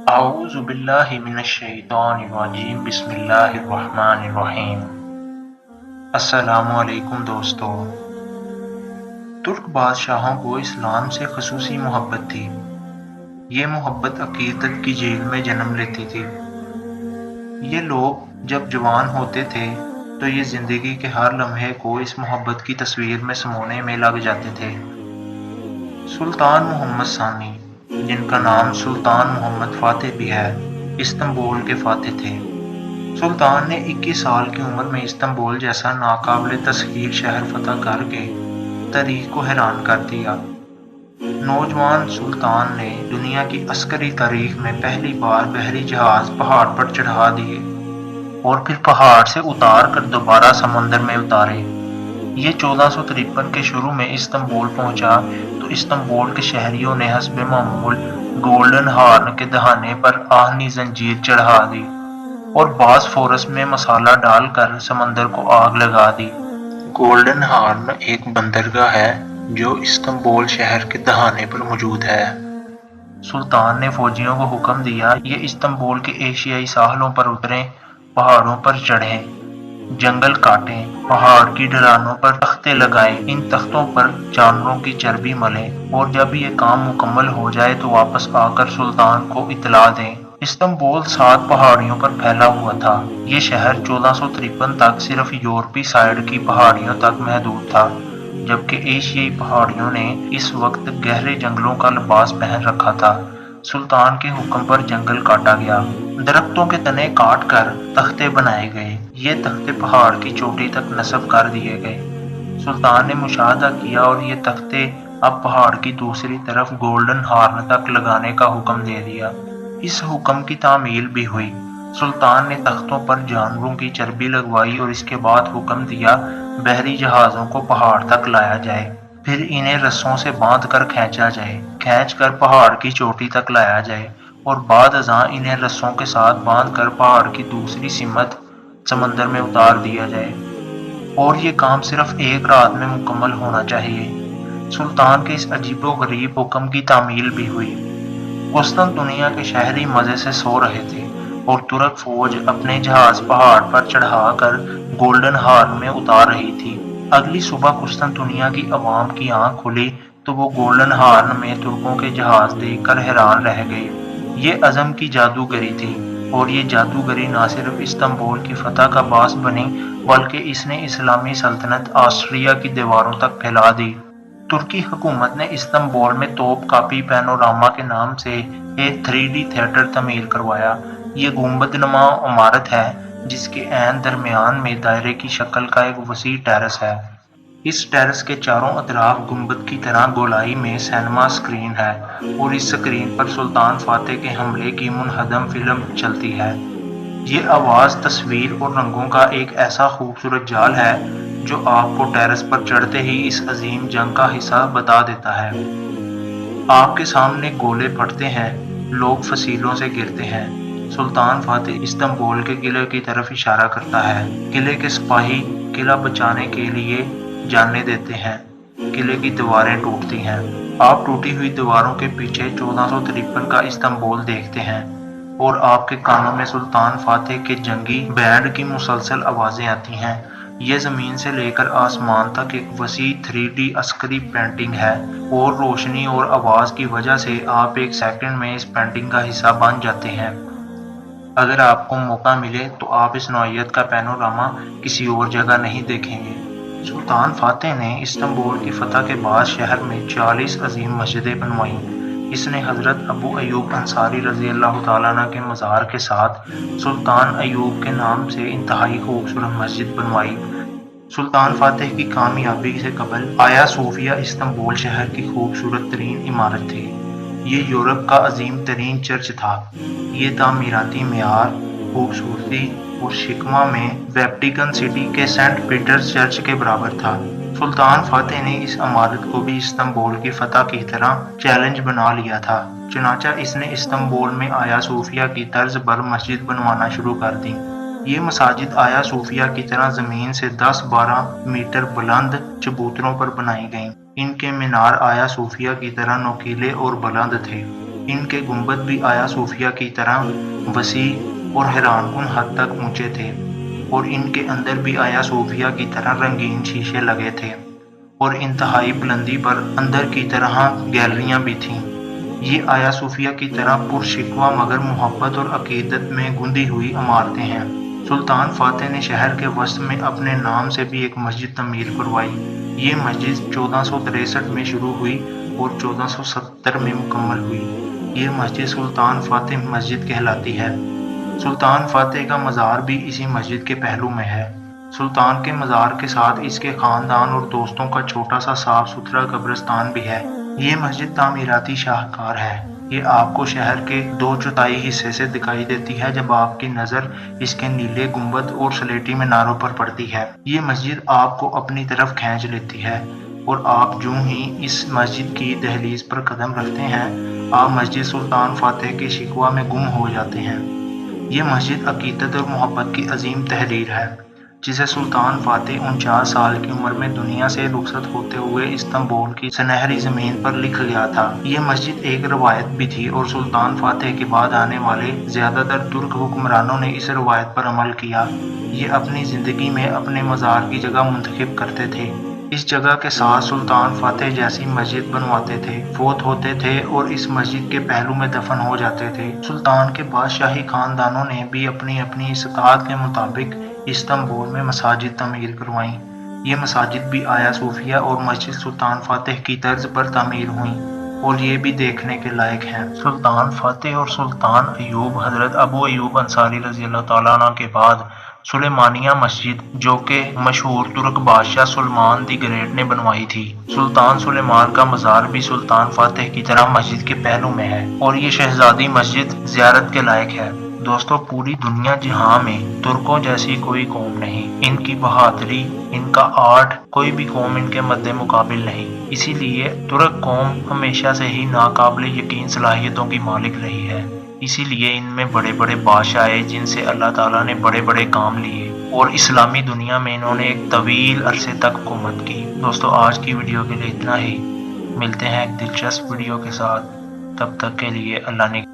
اعوذ باللہ من الشیطان الرجیم، بسم اللہ الرحمن الرحیم۔ السلام علیکم دوستو۔ ترک بادشاہوں کو اسلام سے خصوصی محبت تھی۔ یہ محبت عقیدت کی جیل میں جنم لیتی تھی۔ یہ لوگ جب جوان ہوتے تھے تو یہ زندگی کے ہر لمحے کو اس محبت کی تصویر میں سمونے میں لگ جاتے تھے۔ سلطان محمد ثانی، جن کا نام سلطان محمد فاتح بھی ہے، استنبول کے فاتح تھے۔ سلطان نے 21 سال کی عمر میں استنبول جیسا ناقابل تسخیر شہر فتح کر کے تاریخ کو حیران کر دیا۔ نوجوان سلطان نے دنیا کی عسکری تاریخ میں پہلی بار بحری جہاز پہاڑ پر چڑھا دیے اور پھر پہاڑ سے اتار کر دوبارہ سمندر میں اتارے۔ یہ 1453 کے شروع میں استنبول پہنچا تو استنبول کے شہریوں نے حسب معمول گولڈن ہارن کے دہانے پر آہنی زنجیر چڑھا دی اور باسفورس میں مسالہ ڈال کر سمندر کو آگ لگا دی۔ گولڈن ہارن ایک بندرگاہ ہے جو استنبول شہر کے دہانے پر موجود ہے۔ سلطان نے فوجیوں کو حکم دیا یہ استنبول کے ایشیائی ساحلوں پر اتریں، پہاڑوں پر چڑھیں، جنگل کاٹیں، پہاڑ کی ڈھلانوں پر تختے لگائیں، ان تختوں پر جانوروں کی چربی ملیں اور جب یہ کام مکمل ہو جائے تو واپس آ کر سلطان کو اطلاع دیں۔ استنبول 7 پہاڑیوں پر پھیلا ہوا تھا۔ یہ شہر 1453 تک صرف یورپی سائڈ کی پہاڑیوں تک محدود تھا، جبکہ ایشیائی پہاڑیوں نے اس وقت گہرے جنگلوں کا لباس پہن رکھا تھا۔ سلطان کے حکم پر جنگل کاٹا گیا، درختوں کے تنے کاٹ کر تختے بنائے گئے، یہ تختے پہاڑ کی چوٹی تک نصب کر دیے گئے۔ سلطان نے مشاہدہ کیا اور یہ تختے اب پہاڑ کی دوسری طرف گولڈن ہارن تک لگانے کا حکم دے دیا۔ اس حکم کی تعمیل بھی ہوئی۔ سلطان نے تختوں پر جانوروں کی چربی لگوائی اور اس کے بعد حکم دیا بحری جہازوں کو پہاڑ تک لایا جائے، پھر انہیں رسوں سے باندھ کر کھینچا جائے، کھینچ کر پہاڑ کی چوٹی تک لایا جائے اور بعد ازاں انہیں رسوں کے ساتھ باندھ کر پہاڑ کی دوسری سمت سمندر میں اتار دیا جائے، اور یہ کام صرف 1 رات میں مکمل ہونا چاہیے۔ سلطان کے اس عجیب و غریب حکم کی تعمیل بھی ہوئی۔ قسطنطنیہ کے شہری مزے سے سو رہے تھے اور ترک فوج اپنے جہاز پہاڑ پر چڑھا کر گولڈن ہارن میں اتار رہی تھی۔ اگلی صبح قسطنطنیہ کی عوام کی آنکھ کھلی تو وہ گولڈن ہارن میں ترکوں کے جہاز دیکھ کر حیران رہ گئے۔ یہ عزم کی جادوگری تھی، اور یہ جادوگری نہ صرف استنبول کی فتح کا باعث بنی بلکہ اس نے اسلامی سلطنت آسٹریا کی دیواروں تک پھیلا دی۔ ترکی حکومت نے استنبول میں توپ کاپی پینوراما کے نام سے ایک 3D تھیٹر تعمیر کروایا۔ یہ گنبد نما عمارت ہے جس کے عین درمیان میں دائرے کی شکل کا ایک وسیع ٹیرس ہے۔ اس ٹیرس کے چاروں اطراف گنبد کی طرح گولائی میں سینما اسکرین ہے اور اس اسکرین پر سلطان فاتح کے حملے کی منہدم فلم چلتی ہے۔ یہ آواز، تصویر اور رنگوں کا ایک ایسا خوبصورت جال ہے جو آپ کو ٹیرس پر چڑھتے ہی اس عظیم جنگ کا حصہ بتا دیتا ہے۔ آپ کے سامنے گولے پھٹتے ہیں، لوگ فصیلوں سے گرتے ہیں۔ سلطان فاتح استنبول کے قلعے کی طرف اشارہ کرتا ہے۔ قلعے کے سپاہی قلعہ بچانے کے لیے جانیں دیتے ہیں۔ قلعے کی دیواریں ٹوٹتی ہیں۔ آپ ٹوٹی ہوئی دیواروں کے پیچھے 1453 کا استنبول دیکھتے ہیں اور آپ کے کانوں میں سلطان فاتح کے جنگی بینڈ کی مسلسل آوازیں آتی ہیں۔ یہ زمین سے لے کر آسمان تک ایک وسیع 3D عسکری پینٹنگ ہے اور روشنی اور آواز کی وجہ سے آپ ایک سیکنڈ میں اس پینٹنگ کا حصہ بن جاتے ہیں۔ اگر آپ کو موقع ملے تو آپ اس نوعیت کا پینوراما کسی اور جگہ نہیں دیکھیں گے۔ سلطان فاتح نے استنبول کی فتح کے بعد شہر میں 40 عظیم مسجدیں بنوائیں۔ اس نے حضرت ابو ایوب انصاری رضی اللہ تعالیٰ عنہ کے مزار کے ساتھ سلطان ایوب کے نام سے انتہائی خوبصورت مسجد بنوائی۔ سلطان فاتح کی کامیابی سے قبل آیا صوفیہ استنبول شہر کی خوبصورت ترین عمارت تھی۔ یہ یورپ کا عظیم ترین چرچ تھا۔ یہ تعمیراتی معیار، خوبصورتی اور شکمہ میں ویٹیکن سٹی کے سینٹ پیٹرز چرچ کے برابر تھا۔ سلطان فاتح نے اس عمارت کو بھی استنبول کی فتح کی طرح چیلنج بنا لیا تھا، چنانچہ اس نے استنبول میں آیا صوفیہ کی طرز پر مسجد بنوانا شروع کر دی۔ یہ مساجد آیا صوفیہ کی طرح زمین سے 10-12 میٹر بلند چبوتروں پر بنائی گئیں۔ ان کے مینار آیا صوفیہ کی طرح نوکیلے اور بلند تھے۔ ان کے گنبد بھی آیا صوفیہ کی طرح وسیع اور حیران کن حد تک اونچے تھے، اور ان کے اندر بھی آیا صوفیہ کی طرح رنگین شیشے لگے تھے، اور انتہائی بلندی پر اندر کی طرح گیلریاں بھی تھیں۔ یہ آیا صوفیہ کی طرح پرشکوہ مگر محبت اور عقیدت میں گندی ہوئی عمارتیں ہیں۔ سلطان فاتح نے شہر کے وسط میں اپنے نام سے بھی ایک مسجد تعمیر کروائی۔ یہ مسجد 1463 میں شروع ہوئی اور 1470 میں مکمل ہوئی۔ یہ مسجد سلطان فاتح مسجد کہلاتی ہے۔ سلطان فاتح کا مزار بھی اسی مسجد کے پہلو میں ہے۔ سلطان کے مزار کے ساتھ اس کے خاندان اور دوستوں کا چھوٹا سا صاف ستھرا قبرستان بھی ہے۔ یہ مسجد تعمیراتی شاہکار ہے۔ یہ آپ کو شہر کے 2/4 حصے سے دکھائی دیتی ہے جب آپ کی نظر اس کے نیلے گنبد اور سلیٹی میناروں پر پڑتی ہے۔ یہ مسجد آپ کو اپنی طرف کھینچ لیتی ہے، اور آپ جوں ہی اس مسجد کی دہلیز پر قدم رکھتے ہیں، آپ مسجد سلطان فاتح کے شکوہ میں گم ہو جاتے ہیں۔ یہ مسجد عقیدت اور محبت کی عظیم تحریر ہے، جسے سلطان فاتح 49 سال کی عمر میں دنیا سے رخصت ہوتے ہوئے استنبول کی سنہری زمین پر لکھ گیا تھا۔ یہ مسجد ایک روایت بھی تھی، اور سلطان فاتح کے بعد آنے والے زیادہ تر ترک حکمرانوں نے اس روایت پر عمل کیا۔ یہ اپنی زندگی میں اپنے مزار کی جگہ منتخب کرتے تھے۔ اس جگہ کے ساتھ سلطان فاتح جیسی مسجد بنواتے تھے، فوت ہوتے تھے اور اس مسجد کے پہلو میں دفن ہو جاتے تھے۔ سلطان کے بادشاہی خاندانوں نے بھی اپنی اپنی استطاعت کے مطابق استنبول میں مساجد تعمیر کروائیں۔ یہ مساجد بھی آیا صوفیہ اور مسجد سلطان فاتح کی طرز پر تعمیر ہوئیں، اور یہ بھی دیکھنے کے لائق ہیں۔ سلطان فاتح اور سلطان ایوب حضرت ابو ایوب انصاری رضی اللہ تعالیٰ عنہ کے بعد سلیمانیہ مسجد، جو کہ مشہور ترک بادشاہ سلمان دی گریٹ نے بنوائی تھی۔ سلطان سلیمان کا مزار بھی سلطان فاتح کی طرح مسجد کے پہلو میں ہے، اور یہ شہزادی مسجد زیارت کے لائق ہے۔ دوستو، پوری دنیا جہاں میں ترکوں جیسی کوئی قوم نہیں۔ ان کی بہادری، ان کا آرٹ، کوئی بھی قوم ان کے مد مقابل نہیں۔ اسی لیے ترک قوم ہمیشہ سے ہی ناقابل یقین صلاحیتوں کی مالک رہی ہے۔ اسی لیے ان میں بڑے بڑے بادشاہ آئے جن سے اللہ تعالیٰ نے بڑے بڑے کام لیے، اور اسلامی دنیا میں انہوں نے ایک طویل عرصے تک حکومت کی۔ دوستو، آج کی ویڈیو کے لیے اتنا ہی۔ ملتے ہیں ایک دلچسپ ویڈیو کے ساتھ، تب تک کے لیے اللہ نے